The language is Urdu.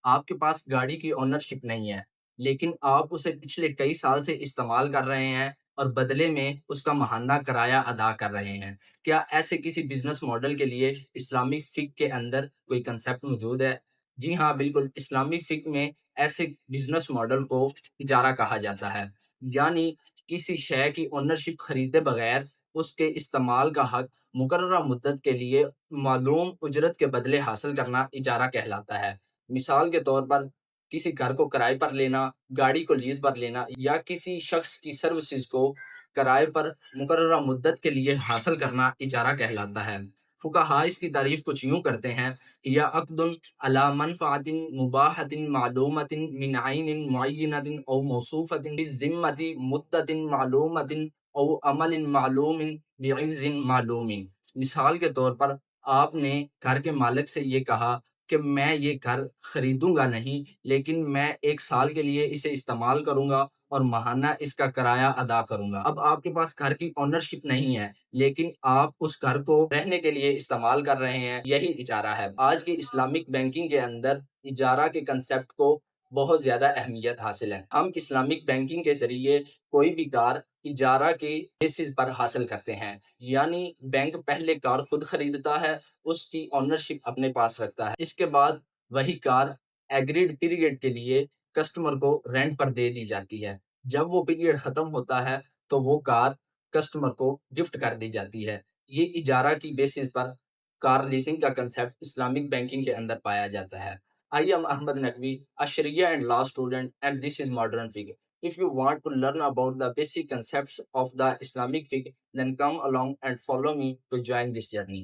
آپ کے پاس گاڑی کی اونرشپ نہیں ہے، لیکن آپ اسے پچھلے کئی سال سے استعمال کر رہے ہیں اور بدلے میں اس کا ماہانہ کرایہ ادا کر رہے ہیں۔ کیا ایسے کسی بزنس ماڈل کے لیے اسلامک فقہ کے اندر کوئی کنسپٹ موجود ہے؟ جی ہاں، بالکل۔ اسلامی فقہ میں ایسے بزنس ماڈل کو اجارہ کہا جاتا ہے، یعنی کسی شے کی اونرشپ خریدے بغیر اس کے استعمال کا حق مقررہ مدت کے لیے معلوم اجرت کے بدلے حاصل کرنا اجارہ کہلاتا ہے۔ مثال کے طور پر کسی گھر کو کرائے پر لینا، گاڑی کو لیز پر لینا یا کسی شخص کی سروسز کو کرائے پر مقررہ مدت کے لیے حاصل کرنا اجارہ کہلاتا ہے۔ فقہاء اس کی تعریف کچھ یوں کرتے ہیں: یا عقد علی منفعۃ مباحۃ معلومۃ من عین معینۃ او موصوفۃ بالذمۃ مدۃ معلومۃ او عمل معلوم بعوض معلوم۔ مثال کے طور پر آپ نے گھر کے مالک سے یہ کہا کہ میں یہ گھر خریدوں گا نہیں، لیکن میں 1 سال کے لیے اسے استعمال کروں گا اور ماہانہ اس کا کرایہ ادا کروں گا۔ اب آپ کے پاس گھر کی اونرشپ نہیں ہے، لیکن آپ اس گھر کو رہنے کے لیے استعمال کر رہے ہیں، یہی اجارہ ہے۔ آج کی اسلامک بینکنگ کے اندر اجارہ کے کنسپٹ کو بہت زیادہ اہمیت حاصل ہے۔ ہم اسلامک بینکنگ کے ذریعے کوئی بھی کار اجارہ کے بیسس پر حاصل کرتے ہیں، یعنی بینک پہلے کار خود خریدتا ہے، اس کی اونرشپ اپنے پاس رکھتا ہے، اس کے بعد وہی کار ایگریڈ پیریڈ کے لیے کسٹمر کو رینٹ پر دے دی جاتی ہے۔ جب وہ پیریڈ ختم ہوتا ہے تو وہ کار کسٹمر کو گفٹ کر دی جاتی ہے۔ یہ اجارہ کی بیسس پر کار لیزنگ کا کنسپٹ اسلامک بینکنگ کے اندر پایا جاتا ہے۔ I am Ahmed Naqvi, a Sharia and law student, and this is Modern Fiqh. If you want to learn about the basic concepts of the Islamic fiqh, then come along and follow me to join this journey.